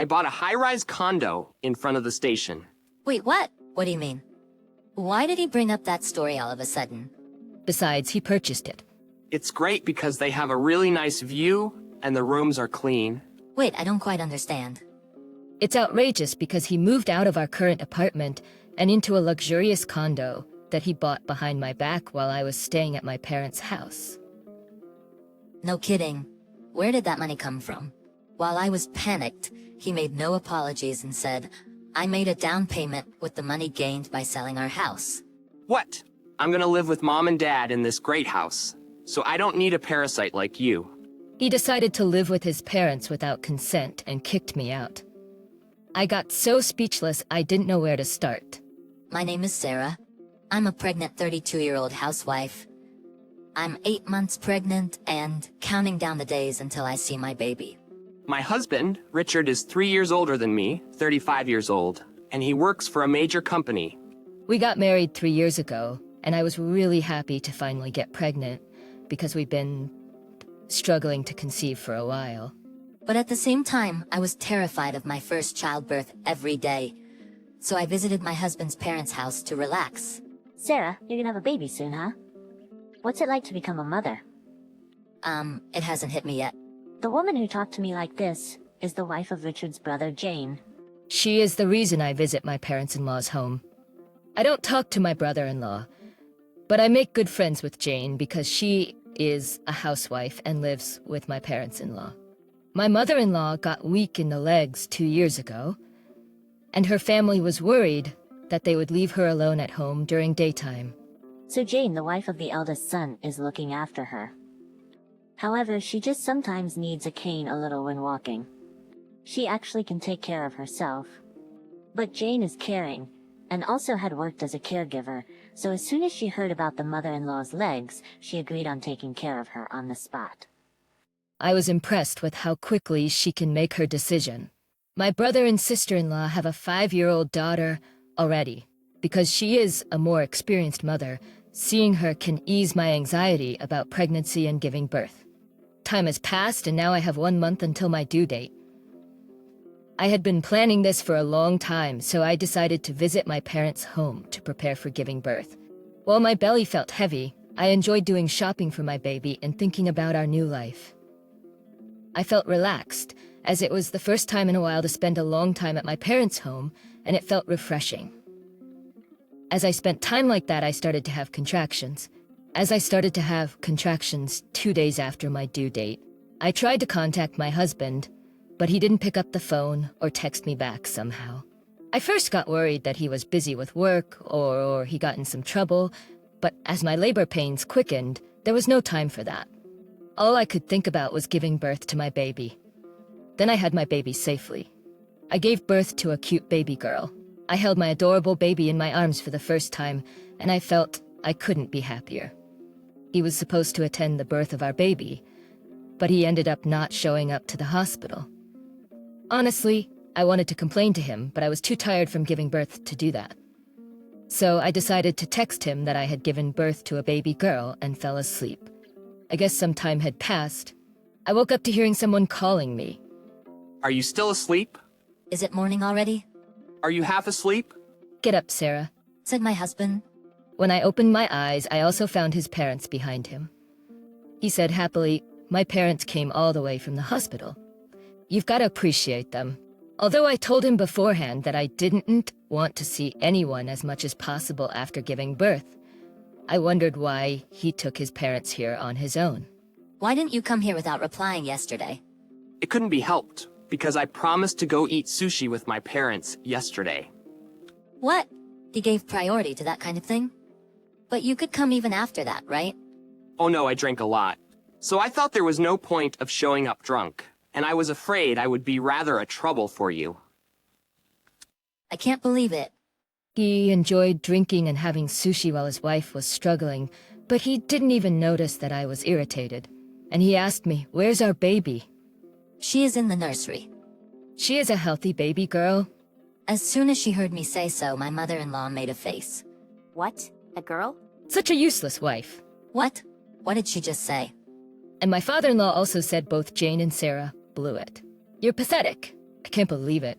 I bought a high-rise condo in front of the station. Wait, what? What do you mean? Why did he bring up that story all of a sudden? Besides, he purchased it. It's great because they have a really nice view and the rooms are clean. Wait, I don't quite understand. It's outrageous because he moved out of our current apartment and into a luxurious condo that he bought behind my back while I was staying at my parents' house. No kidding. Where did that money come from? While I was panicked, he made no apologies and said, I made a down payment with the money gained by selling our house. What? I'm gonna live with mom and dad in this great house, so I don't need a parasite like you. He decided to live with his parents without consent and kicked me out. I got so speechless I didn't know where to start. My name is Sarah. I'm a pregnant 32-year-old housewife. I'm 8 months pregnant and counting down the days until I see my baby. My husband, Richard, is 3 years older than me, 35 years old, and he works for a major company. We got married 3 years ago, and I was really happy to finally get pregnant because we've been struggling to conceive for a while. But at the same time, I was terrified of my first childbirth every day. So I visited my husband's parents' house to relax. Sarah, you're gonna have a baby soon, huh? What's it like to become a mother? It hasn't hit me yet. The woman who talked to me like this is the wife of Richard's brother, Jane. She is the reason I visit my parents-in-law's home. I don't talk to my brother-in-law, but I make good friends with Jane because she is a housewife and lives with my parents-in-law. My mother-in-law got weak in the legs 2 years ago, and her family was worried that they would leave her alone at home during daytime. So Jane, the wife of the eldest son, is looking after her. However, she just sometimes needs a cane a little when walking. She actually can take care of herself. But Jane is caring, and also had worked as a caregiver, so as soon as she heard about the mother-in-law's legs, she agreed on taking care of her on the spot. I was impressed with how quickly she can make her decision. My brother and sister-in-law have a 5-year-old daughter already. Because she is a more experienced mother, seeing her can ease my anxiety about pregnancy and giving birth. Time has passed and now I have 1 month until my due date. I had been planning this for a long time, so I decided to visit my parents' home to prepare for giving birth. While my belly felt heavy, I enjoyed doing shopping for my baby and thinking about our new life. I felt relaxed, as it was the first time in a while to spend a long time at my parents' home, and it felt refreshing. As I spent time like that, I started to have contractions. As I started to have contractions 2 days after my due date, I tried to contact my husband, but he didn't pick up the phone or text me back somehow. I first got worried that he was busy with work or he got in some trouble, but as my labor pains quickened, there was no time for that. All I could think about was giving birth to my baby. Then I had my baby safely. I gave birth to a cute baby girl. I held my adorable baby in my arms for the first time, and I felt I couldn't be happier. He was supposed to attend the birth of our baby, but he ended up not showing up to the hospital. Honestly, I wanted to complain to him, but I was too tired from giving birth to do that. So I decided to text him that I had given birth to a baby girl and fell asleep. I guess some time had passed. I woke up to hearing someone calling me. Are you still asleep? Is it morning already? Are you half asleep? Get up, Sarah, Said my husband. When I opened my eyes, I also found his parents behind him. He said happily, "My parents came all the way from the hospital. You've got to appreciate them." Although I told him beforehand that I didn't want to see anyone as much as possible after giving birth, I wondered why he took his parents here on his own. Why didn't you come here without replying yesterday? It couldn't be helped, because I promised to go eat sushi with my parents yesterday. What? He gave priority to that kind of thing? But you could come even after that, right? Oh no, I drank a lot. So I thought there was no point of showing up drunk, and I was afraid I would be rather a trouble for you. I can't believe it. He enjoyed drinking and having sushi while his wife was struggling, but he didn't even notice that I was irritated. And he asked me, "Where's our baby?" She is in the nursery. She is a healthy baby girl. As soon as she heard me say so, my mother-in-law made a face. What? A girl? Such a useless wife. What? What did she just say? And my father-in-law also said both Jane and Sarah blew it. You're pathetic. I can't believe it.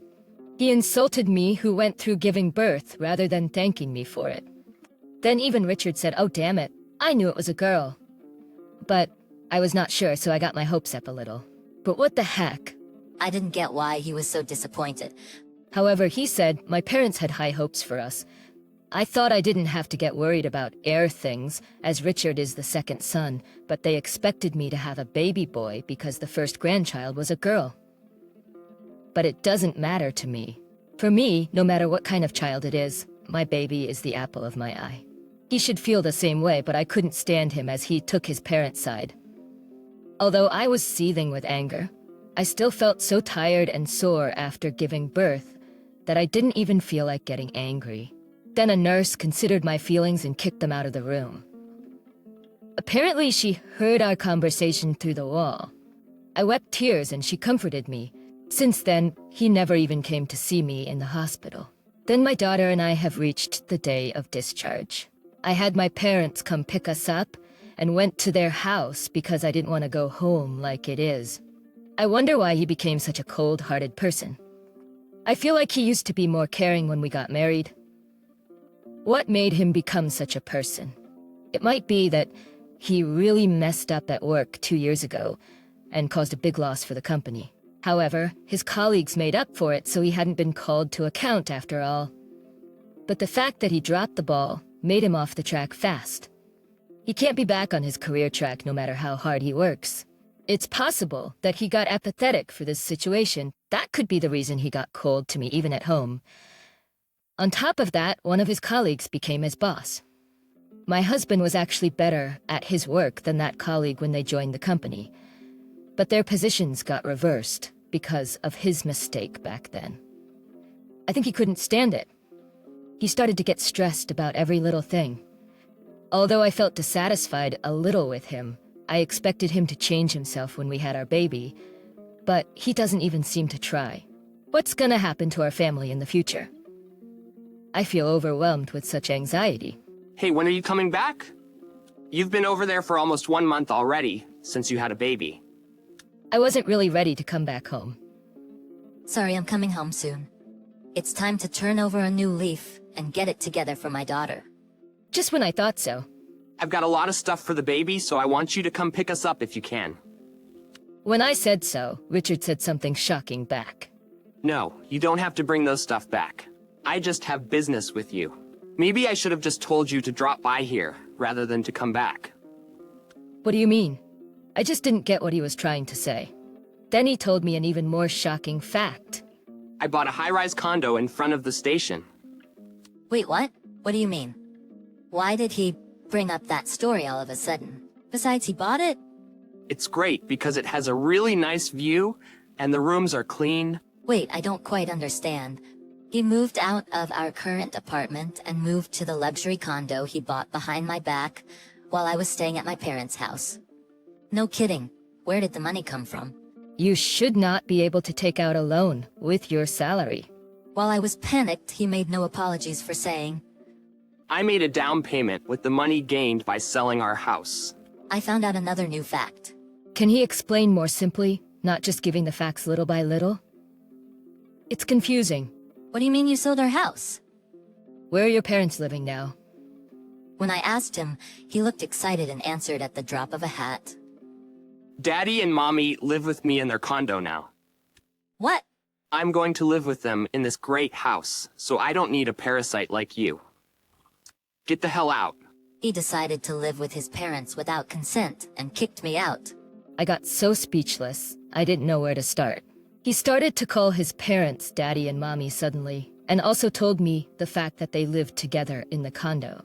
He insulted me who went through giving birth rather than thanking me for it. Then even Richard said, "Oh damn it, I knew it was a girl." But I was not sure, so I got my hopes up a little. But what the heck? I didn't get why he was so disappointed. However, he said my parents had high hopes for us. I thought I didn't have to get worried about heir things, as Richard is the second son, but they expected me to have a baby boy because the first grandchild was a girl. But it doesn't matter to me. For me, no matter what kind of child it is, my baby is the apple of my eye. He should feel the same way, but I couldn't stand him as he took his parents' side. Although I was seething with anger, I still felt so tired and sore after giving birth that I didn't even feel like getting angry. Then a nurse considered my feelings and kicked them out of the room. Apparently, she heard our conversation through the wall. I wept tears and she comforted me. Since then, he never even came to see me in the hospital. Then my daughter and I have reached the day of discharge. I had my parents come pick us up and went to their house because I didn't want to go home like it is. I wonder why he became such a cold-hearted person. I feel like he used to be more caring when we got married. What made him become such a person? It might be that he really messed up at work 2 years ago and caused a big loss for the company. However, his colleagues made up for it, so he hadn't been called to account after all. But the fact that he dropped the ball made him off the track fast. He can't be back on his career track no matter how hard he works. It's possible that he got apathetic for this situation. That could be the reason he got cold to me even at home. On top of that, one of his colleagues became his boss. My husband was actually better at his work than that colleague when they joined the company. But their positions got reversed because of his mistake back then. I think he couldn't stand it. He started to get stressed about every little thing. Although I felt dissatisfied a little with him, I expected him to change himself when we had our baby, but he doesn't even seem to try. What's gonna happen to our family in the future? I feel overwhelmed with such anxiety. Hey, when are you coming back? You've been over there for almost 1 month already, since you had a baby. I wasn't really ready to come back home. Sorry, I'm coming home soon. It's time to turn over a new leaf and get it together for my daughter. Just when I thought so. I've got a lot of stuff for the baby, so I want you to come pick us up if you can. When I said so, Richard said something shocking back. No, you don't have to bring those stuff back. I just have business with you. Maybe I should have just told you to drop by here, rather than to come back. What do you mean? I just didn't get what he was trying to say. Then he told me an even more shocking fact. I bought a high-rise condo in front of the station. Wait, what? What do you mean? Why did he bring up that story all of a sudden? Besides, he bought it? It's great because it has a really nice view, and the rooms are clean. Wait, I don't quite understand. He moved out of our current apartment and moved to the luxury condo he bought behind my back while I was staying at my parents' house. No kidding. Where did the money come from? You should not be able to take out a loan with your salary. While I was panicked, he made no apologies for saying, I made a down payment with the money gained by selling our house. I found out another new fact. Can he explain more simply, not just giving the facts little by little? It's confusing. What do you mean you sold our house? Where are your parents living now? When I asked him, he looked excited and answered at the drop of a hat. Daddy and Mommy live with me in their condo now. What? I'm going to live with them in this great house, so I don't need a parasite like you. Get the hell out. He decided to live with his parents without consent and kicked me out. I got so speechless, I didn't know where to start. He started to call his parents Daddy and Mommy suddenly, and also told me the fact that they lived together in the condo.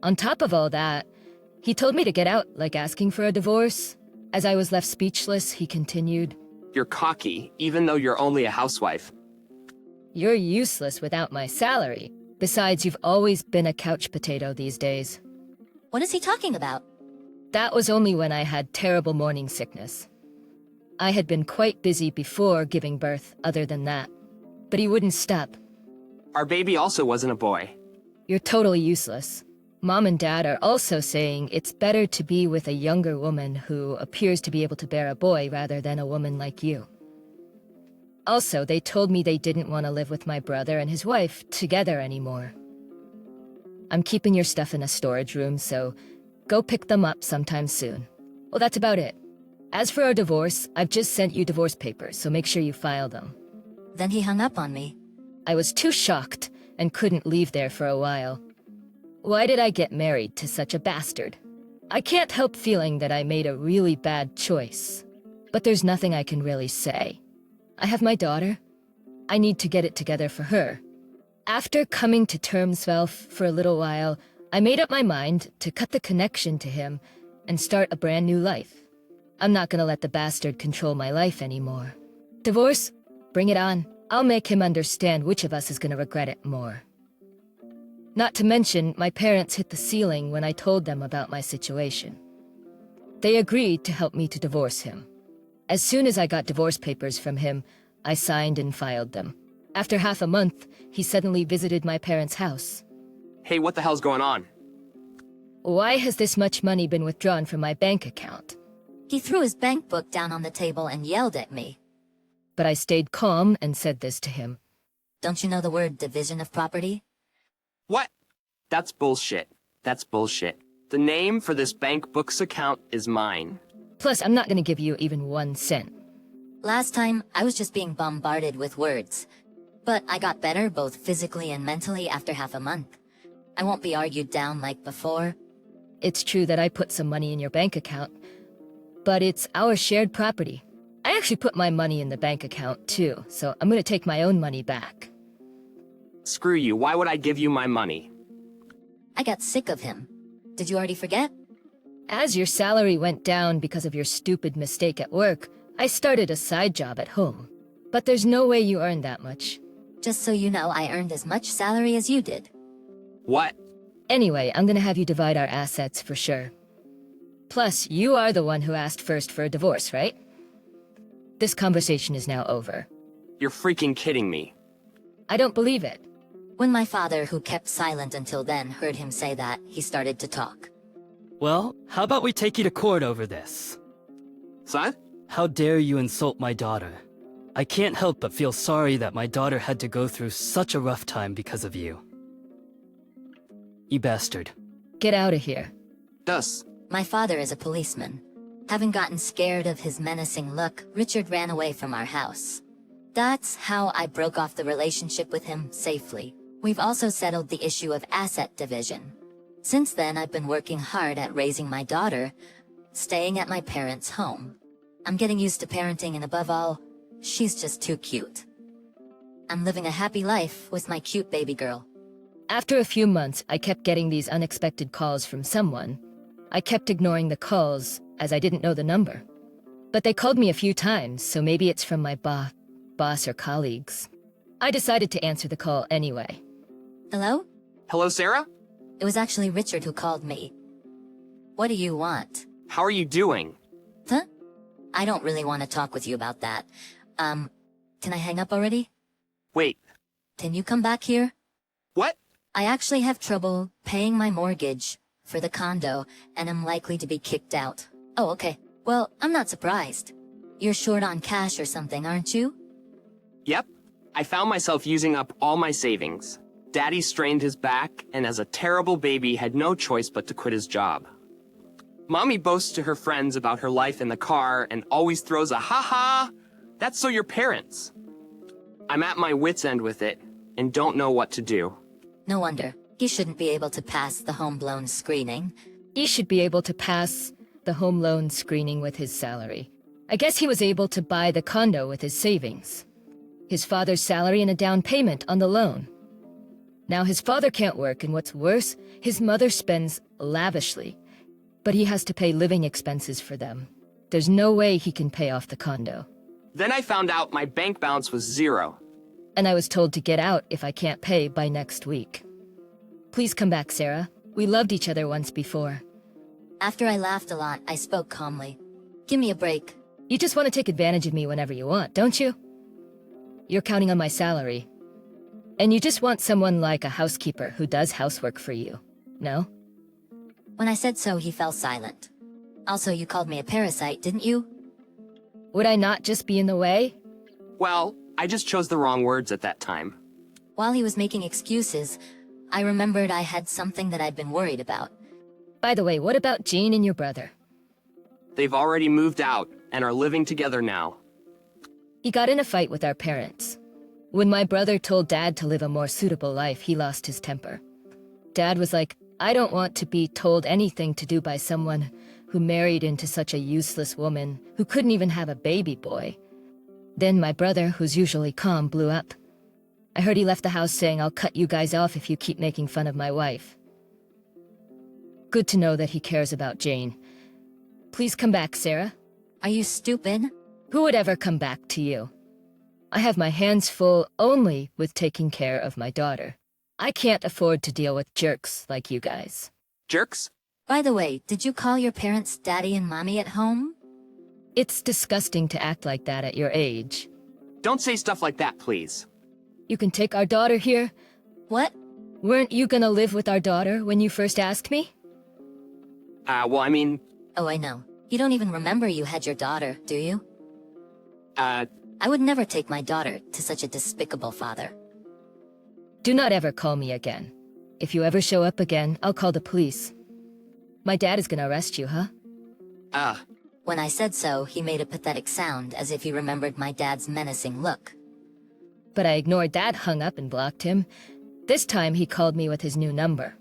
On top of all that, he told me to get out, like asking for a divorce. As I was left speechless, he continued, You're cocky, even though you're only a housewife. You're useless without my salary. Besides, you've always been a couch potato these days. What is he talking about? That was only when I had terrible morning sickness. I had been quite busy before giving birth, other than that. But he wouldn't stop. Our baby also wasn't a boy. You're totally useless. Mom and Dad are also saying it's better to be with a younger woman who appears to be able to bear a boy rather than a woman like you. Also, they told me they didn't want to live with my brother and his wife together anymore. I'm keeping your stuff in a storage room, so go pick them up sometime soon. Well, that's about it. As for our divorce, I've just sent you divorce papers, so make sure you file them. Then he hung up on me. I was too shocked and couldn't leave there for a while. Why did I get married to such a bastard? I can't help feeling that I made a really bad choice. But there's nothing I can really say. I have my daughter. I need to get it together for her. After coming to terms, for a little while, I made up my mind to cut the connection to him and start a brand new life. I'm not gonna let the bastard control my life anymore. Divorce? Bring it on. I'll make him understand which of us is gonna regret it more. Not to mention, my parents hit the ceiling when I told them about my situation. They agreed to help me to divorce him. As soon as I got divorce papers from him, I signed and filed them. After half a month, he suddenly visited my parents' house. Hey, what the hell's going on? Why has this much money been withdrawn from my bank account? He threw his bank book down on the table and yelled at me. But I stayed calm and said this to him. Don't you know the word division of property? What? That's bullshit. That's bullshit. The name for this bank books account is mine. Plus, I'm not gonna give you even 1 cent. Last time, I was just being bombarded with words. But I got better both physically and mentally after half a month. I won't be argued down like before. It's true that I put some money in your bank account, but it's our shared property. I actually put my money in the bank account too, so I'm gonna take my own money back. Screw you, why would I give you my money? I got sick of him. Did you already forget? As your salary went down because of your stupid mistake at work, I started a side job at home. But there's no way you earned that much. Just so you know, I earned as much salary as you did. What? Anyway, I'm gonna have you divide our assets for sure. Plus, you are the one who asked first for a divorce, right? This conversation is now over. You're freaking kidding me. I don't believe it. When my father, who kept silent until then, heard him say that, he started to talk. Well, how about we take you to court over this? Son? How dare you insult my daughter? I can't help but feel sorry that my daughter had to go through such a rough time because of you. You bastard. Get out of here. Dus. My father is a policeman. Having gotten scared of his menacing look, Richard ran away from our house. That's how I broke off the relationship with him safely. We've also settled the issue of asset division. Since then, I've been working hard at raising my daughter, staying at my parents' home. I'm getting used to parenting, and above all, she's just too cute. I'm living a happy life with my cute baby girl. After a few months, I kept getting these unexpected calls from someone. I kept ignoring the calls, as I didn't know the number. But they called me a few times, so maybe it's from my boss or colleagues. I decided to answer the call anyway. Hello? Hello, Sarah? It was actually Richard who called me. What do you want? How are you doing? Huh? I don't really want to talk with you about that. Can I hang up already? Wait. Can you come back here? What? I actually have trouble paying my mortgage for the condo, and I'm likely to be kicked out. Oh, okay. Well, I'm not surprised. You're short on cash or something, aren't you? Yep. I found myself using up all my savings. Daddy strained his back, and as a terrible baby had no choice but to quit his job. Mommy boasts to her friends about her life in the car and always throws a ha-ha. That's so your parents. I'm at my wit's end with it, and don't know what to do. No wonder. He shouldn't be able to pass the home-blown screening. He should be able to pass the home loan screening with his salary. I guess he was able to buy the condo with his savings. His father's salary and a down payment on the loan. Now his father can't work, and what's worse, his mother spends lavishly. But he has to pay living expenses for them. There's no way he can pay off the condo. Then I found out my bank balance was 0. And I was told to get out if I can't pay by next week. Please come back, Sarah. We loved each other once before. After I laughed a lot, I spoke calmly. Give me a break. You just want to take advantage of me whenever you want, don't you? You're counting on my salary. And you just want someone like a housekeeper who does housework for you, no? When I said so, he fell silent. Also, you called me a parasite, didn't you? Would I not just be in the way? Well, I just chose the wrong words at that time. While he was making excuses, I remembered I had something that I'd been worried about. By the way, what about Jane and your brother? They've already moved out and are living together now. He got in a fight with our parents. When my brother told Dad to live a more suitable life, he lost his temper. Dad was like, I don't want to be told anything to do by someone who married into such a useless woman who couldn't even have a baby boy. Then my brother, who's usually calm, blew up. I heard he left the house saying, I'll cut you guys off if you keep making fun of my wife. Good to know that he cares about Jane. Please come back, Sarah. Are you stupid? Who would ever come back to you? I have my hands full only with taking care of my daughter. I can't afford to deal with jerks like you guys. Jerks? By the way, did you call your parents Daddy and Mommy at home? It's disgusting to act like that at your age. Don't say stuff like that, please. You can take our daughter here. What? Weren't you gonna live with our daughter when you first asked me? Well, I mean, Oh, I know. You don't even remember you had your daughter, do you? uh, I would never take my daughter to such a despicable father. Do not ever call me again. If you ever show up again, I'll call the police. My dad is gonna arrest you, huh? When I said so, he made a pathetic sound as if he remembered my dad's menacing look. But I ignored that, hung up, and blocked him. This time he called me with his new number.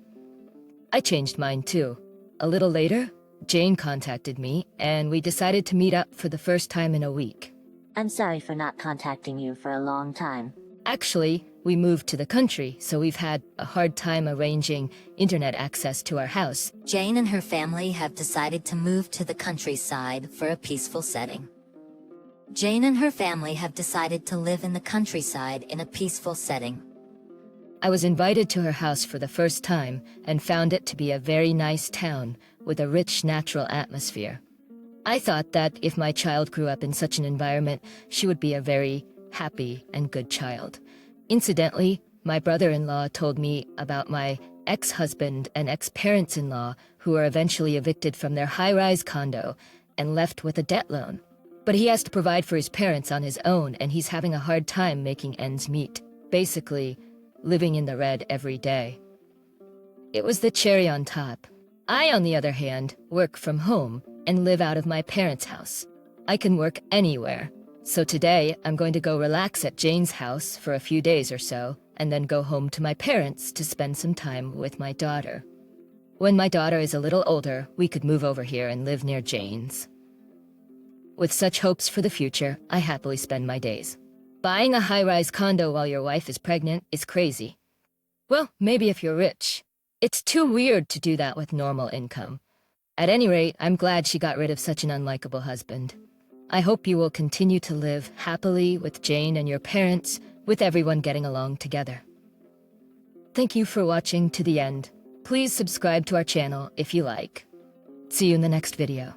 I changed mine too. A little later, Jane contacted me, and we decided to meet up for the first time in a week. I'm sorry for not contacting you for a long time. Actually, we moved to the country, so we've had a hard time arranging internet access to our house. Jane and her family have decided to move to the countryside for a peaceful setting. Jane and her family have decided to live in the countryside in a peaceful setting. I was invited to her house for the first time and found it to be a very nice town with a rich natural atmosphere. I thought that if my child grew up in such an environment, she would be a very happy and good child. Incidentally, my brother-in-law told me about my ex-husband and ex-parents-in-law who were eventually evicted from their high-rise condo and left with a debt loan. But he has to provide for his parents on his own, and he's having a hard time making ends meet. Basically, living in the red every day. It was the cherry on top. I, on the other hand, work from home and live out of my parents' house. I can work anywhere. So today, I'm going to go relax at Jane's house for a few days or so, and then go home to my parents to spend some time with my daughter. When my daughter is a little older, we could move over here and live near Jane's. With such hopes for the future, I happily spend my days. Buying a high-rise condo while your wife is pregnant is crazy. Well, maybe if you're rich. It's too weird to do that with normal income. At any rate, I'm glad she got rid of such an unlikable husband. I hope you will continue to live happily with Jane and your parents, with everyone getting along together. Thank you for watching to the end. Please subscribe to our channel if you like. See you in the next video.